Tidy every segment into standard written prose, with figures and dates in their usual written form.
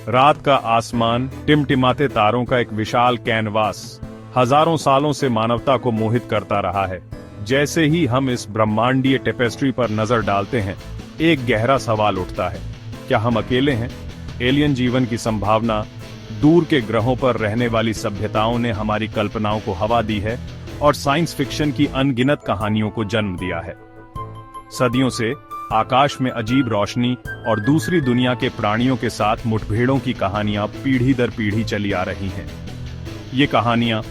रात का आसमान टिमटिमाते तारों का एक विशाल कैनवास हजारों सालों से मानवता को मोहित करता रहा है। जैसे ही हम इस ब्रह्मांडीय टेपेस्ट्री पर नजर डालते हैं, एक गहरा सवाल उठता है, क्या हम अकेले हैं? एलियन जीवन की संभावना, दूर के ग्रहों पर रहने वाली सभ्यताओं ने हमारी कल्पनाओं को हवा दी है और साइंस फिक्शन की अनगिनत कहानियों को जन्म दिया है। सदियों से आकाश में अजीब रोशनी और दूसरी दुनिया के प्राणियों के साथ मुठभेड़ों की कहानियां पीढ़ी दर पीढ़ी चली आ रही हैं। ये कहानियां,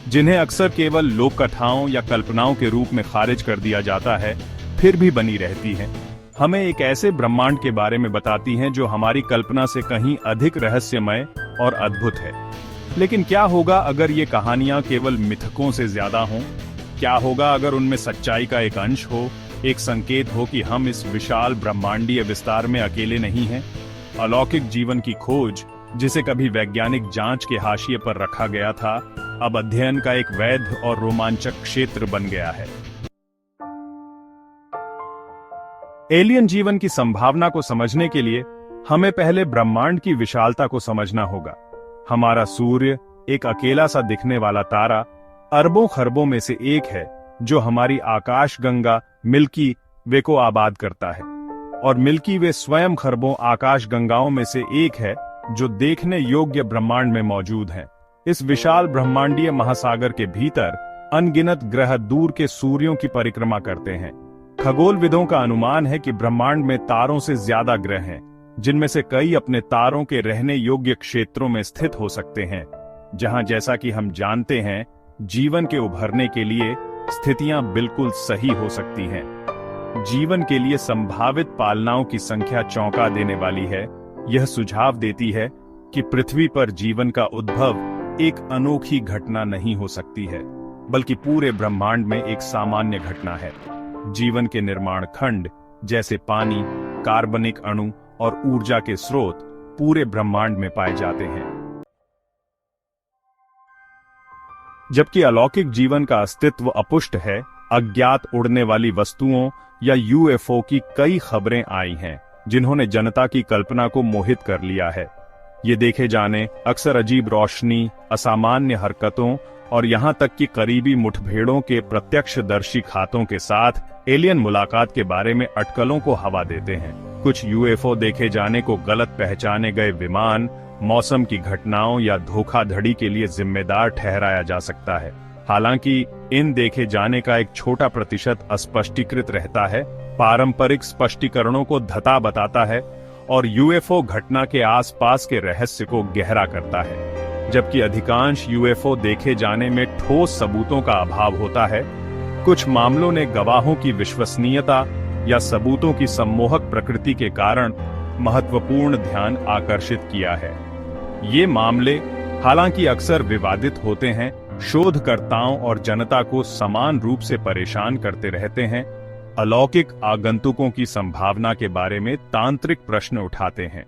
जिन्हें अक्सर केवल लोक कथाओं या कल्पनाओं के रूप में खारिज कर दिया जाता है, फिर भी बनी रहती हैं। हमें एक ऐसे ब्रह्मांड के बारे में बताती हैं जो हमारी कल्पना से कहीं अधिक रहस्यमय और अद्भुत है। लेकिन क्या होगा अगर ये कहानियां केवल मिथकों से ज्यादा हों? क्या होगा अगर उनमें सच्चाई का एक अंश हो, एक संकेत हो कि हम इस विशाल ब्रह्मांडीय विस्तार में अकेले नहीं हैं? अलौकिक जीवन की खोज, जिसे कभी वैज्ञानिक जांच के हाशिए पर रखा गया था, अब अध्ययन का एक वैध और रोमांचक क्षेत्र बन गया है। एलियन जीवन की संभावना को समझने के लिए हमें पहले ब्रह्मांड की विशालता को समझना होगा। हमारा सूर्य एक अकेला सा दिखने वाला तारा अरबों खरबों में से एक है, जो हमारी आकाश गंगा मिल्की वे को आबाद करता है, और मिल्की वे स्वयं खरबों आकाश गंगाओं में से एक है जो देखने योग्य ब्रह्मांड में मौजूद हैं। इस विशाल ब्रह्मांडीय महासागर के भीतर अनगिनत ग्रह दूर के सूर्यों की परिक्रमा करते हैं। खगोलविदों का अनुमान है कि ब्रह्मांड में तारों से ज्यादा ग्रह हैं, जिनमें से कई अपने तारों के रहने योग्य क्षेत्रों में स्थित हो सकते हैं, जहां, जैसा कि हम जानते हैं, जीवन के उभरने के लिए स्थितियां बिल्कुल सही हो सकती हैं। जीवन के लिए संभावित पालनाओं की संख्या चौंका देने वाली है। यह सुझाव देती है कि पृथ्वी पर जीवन का उद्भव एक अनोखी घटना नहीं हो सकती है, बल्कि पूरे ब्रह्मांड में एक सामान्य घटना है। जीवन के निर्माण खंड, जैसे पानी, कार्बनिक अणु और ऊर्जा के स्रोत, पूरे ब्रह्मांड में पाए जाते हैं। जबकि अलौकिक जीवन का अस्तित्व अपुष्ट है, अज्ञात उड़ने वाली वस्तुओं या यूएफओ की कई खबरें आई हैं, जिन्होंने जनता की कल्पना को मोहित कर लिया है। ये देखे जाने अक्सर अजीब रोशनी, असामान्य हरकतों और यहां तक कि करीबी मुठभेड़ों के प्रत्यक्षदर्शी खातों के साथ एलियन मुलाकात के बारे में अटकलों को हवा देते हैं। कुछ यूएफओ देखे जाने को गलत पहचाने गए विमान, मौसम की घटनाओं या धोखाधड़ी के लिए जिम्मेदार ठहराया जा सकता है। हालांकि इन देखे जाने का एक छोटा प्रतिशत अस्पष्टीकृत रहता है, पारंपरिक स्पष्टीकरणों को धता बताता है और यूएफओ घटना के आसपास के रहस्य को गहरा करता है। जबकि अधिकांश यूएफओ देखे जाने में ठोस सबूतों का अभाव होता है, कुछ मामलों ने गवाहों की विश्वसनीयता या सबूतों की सम्मोहक प्रकृति के कारण महत्वपूर्ण ध्यान आकर्षित किया है। ये मामले, हालांकि अक्सर विवादित होते हैं, शोधकर्ताओं और जनता को समान रूप से परेशान करते रहते हैं। अलौकिक आगंतुकों की संभावना के बारे में तांत्रिक प्रश्न उठाते हैं।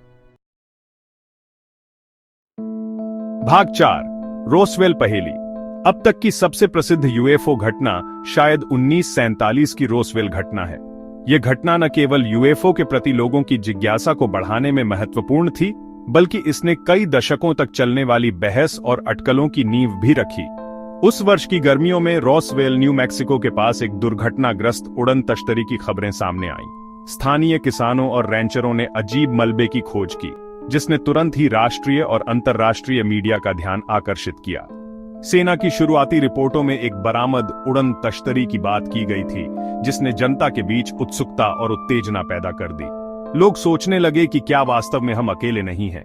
भाग 4, रोसवेल पहेली। अब तक की सबसे प्रसिद्ध यूएफओ घटना शायद 1947 की रोसवेल घटना है। यह घटना न केवल यूएफओ के प्रति लोगों की जिज्ञासा को बढ़ाने में महत्वपूर्ण थी, बल्कि इसने कई दशकों तक चलने वाली बहस और अटकलों की नींव भी रखी। उस वर्ष की गर्मियों में रोसवेल, न्यू मैक्सिको के पास एक दुर्घटनाग्रस्त उड़न तश्तरी की खबरें सामने आईं। स्थानीय किसानों और रैंचरों ने अजीब मलबे की खोज की, जिसने तुरंत ही राष्ट्रीय और अंतर्राष्ट्रीय मीडिया का ध्यान आकर्षित किया। सेना की शुरुआती रिपोर्टों में एक बरामद उड़न तश्तरी की बात की गई थी, जिसने जनता के बीच उत्सुकता और उत्तेजना पैदा कर दी। लोग सोचने लगे कि क्या वास्तव में हम अकेले नहीं हैं,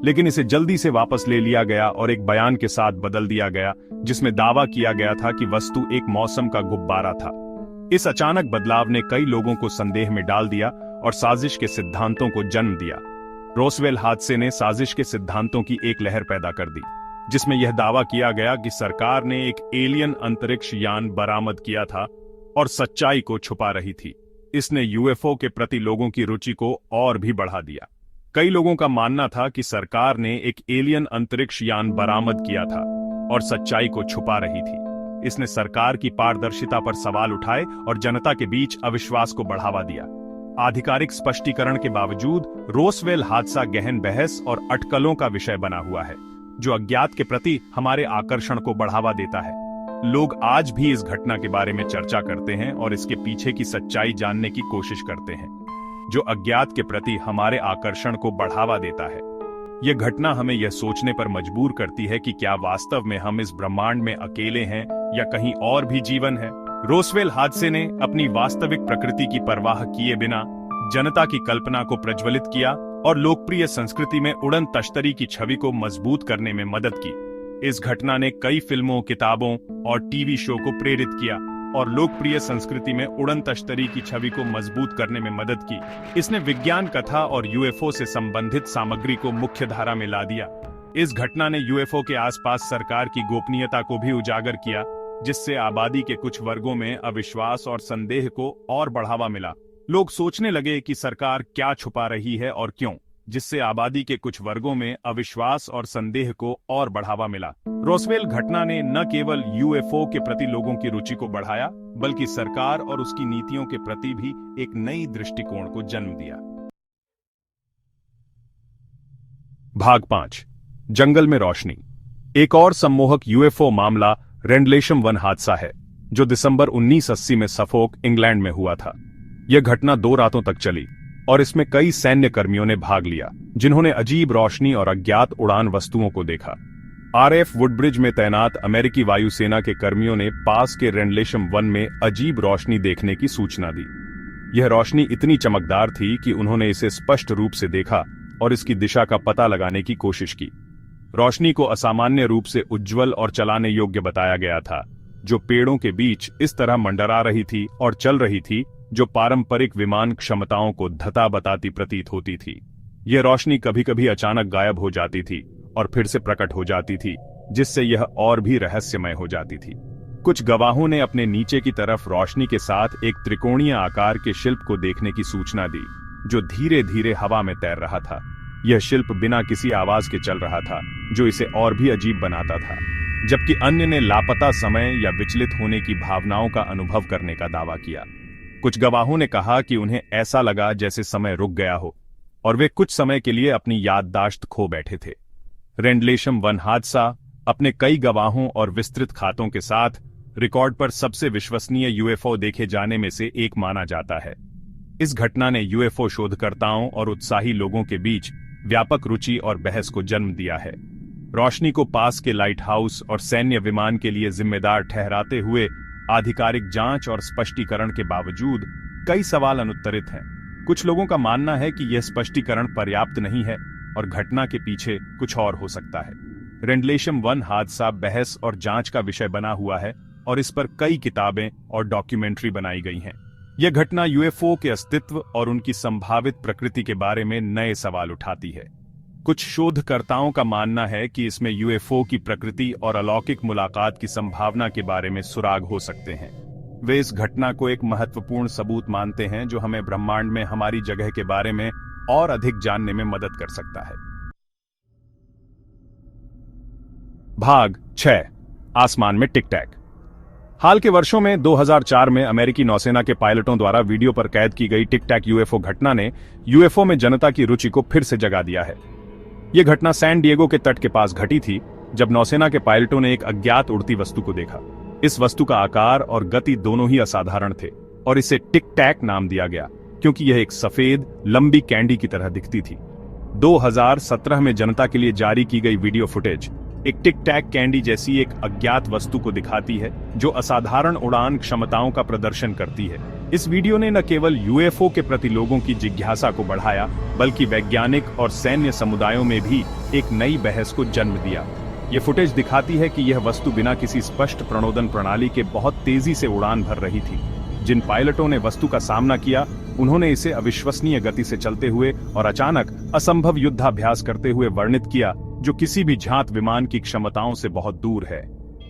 लेकिन इसे जल्दी से वापस ले लिया गया और एक बयान के साथ बदल दिया गया, जिसमें दावा किया गया था कि वस्तु एक मौसम का गुब्बारा था। इस अचानक बदलाव ने कई लोगों को संदेह में डाल दिया और साजिश के सिद्धांतों को जन्म दिया। रोसवेल हादसे ने साजिश के सिद्धांतों की एक लहर पैदा कर दी, जिसमें यह दावा किया गया कि सरकार ने एक एलियन अंतरिक्ष यान बरामद किया था और सच्चाई को छुपा रही थी। इसने यूएफओ के प्रति लोगों की रुचि को और भी बढ़ा दिया। कई लोगों का मानना था कि सरकार ने एक एलियन अंतरिक्ष यान बरामद किया था और सच्चाई को छुपा रही थी। इसने सरकार की पारदर्शिता पर सवाल उठाए और जनता के बीच अविश्वास को बढ़ावा दिया। आधिकारिक स्पष्टीकरण के बावजूद रोसवेल हादसा गहन बहस और अटकलों का विषय बना हुआ है, जो अज्ञात के प्रति हमारे आकर्षण को बढ़ावा देता है। लोग आज भी इस घटना के बारे में चर्चा करते हैं और इसके पीछे की सच्चाई जानने की कोशिश करते हैं, जो अज्ञात के प्रति हमारे आकर्षण को बढ़ावा देता है। यह घटना हमें यह सोचने पर मजबूर करती है कि क्या वास्तव में हम इस ब्रह्मांड में अकेले हैं या कहीं और भी जीवन है। रोसवेल हादसे ने अपनी वास्तविक प्रकृति की परवाह किए बिना जनता की कल्पना को प्रज्वलित किया और लोकप्रिय संस्कृति में उड़न तश्तरी की छवि को मजबूत करने में मदद की। इस घटना ने कई फिल्मों, किताबों और टीवी शो को प्रेरित किया और लोकप्रिय संस्कृति में उड़न तश्तरी की छवि को मजबूत करने में मदद की। इसने विज्ञान कथा और यूएफओ से संबंधित सामग्री को मुख्य धारा में ला दिया। इस घटना ने यूएफओ के आसपास सरकार की गोपनीयता को भी उजागर किया, जिससे आबादी के कुछ वर्गों में अविश्वास और संदेह को और बढ़ावा मिला। लोग सोचने लगे कि सरकार क्या छुपा रही है और क्यों, जिससे आबादी के कुछ वर्गों में अविश्वास और संदेह को और बढ़ावा मिला। रोसवेल घटना ने न केवल यूएफओ के प्रति लोगों की रुचि को बढ़ाया, बल्कि सरकार और उसकी नीतियों के प्रति भी एक नई दृष्टिकोण को जन्म दिया। भाग 5, जंगल में रोशनी। एक और सम्मोहक यूएफओ मामला रेंडलेशम 1 हादसा है, जो दिसंबर 1980 में सफोक, इंग्लैंड में हुआ था। यह घटना 2 रातों तक चली और इसमें कई सैन्य कर्मियों ने भाग लिया, जिन्होंने अजीब रोशनी और अज्ञात उड़ान वस्तुओं को देखा। आरएफ वुडब्रिज में तैनात अमेरिकी वायुसेना के कर्मियों ने पास के रेंडलेशम 1 में अजीब रोशनी देखने की सूचना दी। यह रोशनी इतनी चमकदार थी कि उन्होंने इसे स्पष्ट रूप से देखा और इसकी दिशा का पता लगाने की कोशिश की। रोशनी को असामान्य रूप से उज्ज्वल और चलाने योग्य बताया गया था, जो पेड़ों के बीच इस तरह मंडरा रही थी और चल रही थी, जो पारंपरिक विमान क्षमताओं को धता बताती प्रतीत होती थी। यह रोशनी कभी कभी अचानक गायब हो जाती थी और फिर से प्रकट हो जाती थी, जिससे यह और भी रहस्यमय हो जाती थी। कुछ गवाहों ने अपने नीचे की तरफ रोशनी के साथ एक त्रिकोणीय आकार के शिल्प को देखने की सूचना दी, जो धीरे धीरे हवा में तैर रहा था। यह शिल्प बिना किसी आवाज के चल रहा था, जो इसे और भी अजीब बनाता था, जबकि अन्य ने लापता समय या विचलित होने की भावनाओं का अनुभव करने का दावा किया। कुछ गवाहों ने कहा कि उन्हें ऐसा लगा जैसे समय रुक गया हो और वे कुछ समय के लिए अपनी याददाश्त खो बैठे थे। रेंडलेशम 1 हादसा अपने कई गवाहों और विस्तृत खातों के साथ रिकॉर्ड पर सबसे विश्वसनीय यूएफओ देखे जाने में से एक माना जाता है। इस घटना ने यूएफओ शोधकर्ताओं और उत्साही लोगों के बीच व्यापक रुचि और बहस को जन्म दिया है। रोशनी को पास के लाइट हाउस और सैन्य विमान के लिए जिम्मेदार ठहराते हुए आधिकारिक जांच और स्पष्टीकरण के बावजूद कई सवाल अनुत्तरित हैं। कुछ लोगों का मानना है कि यह स्पष्टीकरण पर्याप्त नहीं है और घटना के पीछे कुछ और हो सकता है। रेंडलेशम 1 हादसा बहस और जांच का विषय बना हुआ है और इस पर कई किताबें और डॉक्यूमेंट्री बनाई गई हैं। यह घटना यूएफओ के अस्तित्व और उनकी संभावित प्रकृति के बारे में नए सवाल उठाती है। कुछ शोधकर्ताओं का मानना है कि इसमें यूएफओ की प्रकृति और अलौकिक मुलाकात की संभावना के बारे में सुराग हो सकते हैं। वे इस घटना को एक महत्वपूर्ण सबूत मानते हैं, जो हमें ब्रह्मांड में हमारी जगह के बारे में और अधिक जानने में मदद कर सकता है। भाग 6, आसमान में टिक टैक। हाल के वर्षों में 2004 में अमेरिकी नौसेना के पायलटों द्वारा वीडियो पर कैद की गई टिक टैक यूएफओ घटना ने यूएफओ में जनता की रुचि को फिर से जगा दिया है। यह घटना सैन डिएगो के तट के पास घटी थी, जब नौसेना के पायलटों ने एक अज्ञात उड़ती वस्तु को देखा। इस वस्तु का आकार और गति दोनों ही असाधारण थे और इसे टिक टैक नाम दिया गया, क्योंकि यह एक सफेद लंबी कैंडी की तरह दिखती थी। 2017 में जनता के लिए जारी की गई वीडियो फुटेज एक टिक टैक कैंडी जैसी एक अज्ञात वस्तु को दिखाती है, जो असाधारण उड़ान क्षमताओं का प्रदर्शन करती है। इस वीडियो ने न केवल यूएफओ के प्रति लोगों की जिज्ञासा को बढ़ाया, बल्कि वैज्ञानिक और सैन्य समुदायों में भी एक नई बहस को जन्म दिया। यह फुटेज दिखाती है कि यह वस्तु बिना किसी स्पष्ट प्रणोदन प्रणाली के बहुत तेजी से उड़ान भर रही थी। जिन पायलटों ने वस्तु का सामना किया, उन्होंने इसे अविश्वसनीय गति से चलते हुए और अचानक असंभव युद्धाभ्यास करते हुए वर्णित किया, जो किसी भी जांच विमान की क्षमताओं से बहुत दूर है।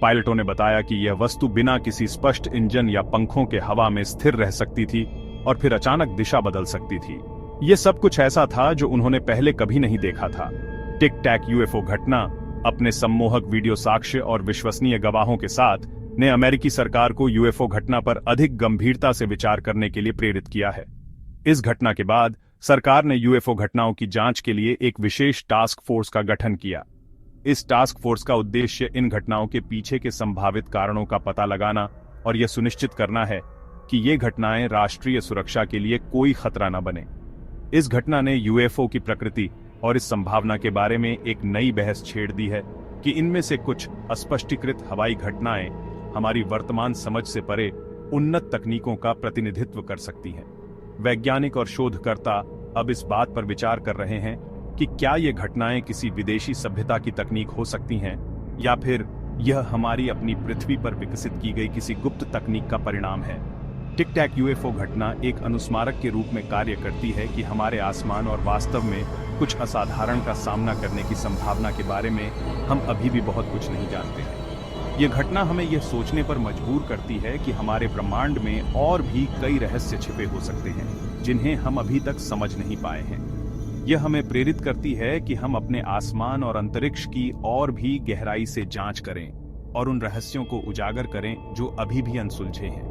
पायलटों ने बताया कि यह वस्तु बिना किसी स्पष्ट इंजन या पंखों के हवा में स्थिर रह सकती थी और फिर अचानक दिशा बदल सकती थी। यह सब कुछ ऐसा था जो उन्होंने पहले कभी नहीं देखा था। टिक टैक यूएफओ घटना अपने सम्मोहक वीडियो साक्ष्य और विश्वसनीय गवाहों के साथ ने अमेरिकी सरकार को यूएफओ घटना पर अधिक गंभीरता से विचार करने के लिए प्रेरित किया है। इस घटना के बाद सरकार ने यूएफओ घटनाओं की जांच के लिए एक विशेष टास्क फोर्स का गठन किया। इस टास्क फोर्स का उद्देश्य इन घटनाओं के पीछे के संभावित कारणों का पता लगाना और यह सुनिश्चित करना है कि ये घटनाएं राष्ट्रीय सुरक्षा के लिए कोई खतरा न बने। इस घटना ने यूएफओ की प्रकृति और इस संभावना के बारे में एक नई बहस छेड़ दी है कि इनमें से कुछ अस्पष्टीकृत हवाई घटनाएं हमारी वर्तमान समझ से परे उन्नत तकनीकों का प्रतिनिधित्व कर सकती हैं। वैज्ञानिक और शोधकर्ता अब इस बात पर विचार कर रहे हैं कि क्या ये घटनाएं किसी विदेशी सभ्यता की तकनीक हो सकती हैं या फिर यह हमारी अपनी पृथ्वी पर विकसित की गई किसी गुप्त तकनीक का परिणाम है। टिक टैक यूएफओ घटना एक अनुस्मारक के रूप में कार्य करती है कि हमारे आसमान और वास्तव में कुछ असाधारण का सामना करने की संभावना के बारे में हम अभी भी बहुत कुछ नहीं जानते हैं। यह घटना हमें यह सोचने पर मजबूर करती है कि हमारे ब्रह्मांड में और भी कई रहस्य छिपे हो सकते हैं जिन्हें हम अभी तक समझ नहीं पाए हैं। यह हमें प्रेरित करती है कि हम अपने आसमान और अंतरिक्ष की और भी गहराई से जांच करें और उन रहस्यों को उजागर करें जो अभी भी अनसुलझे हैं।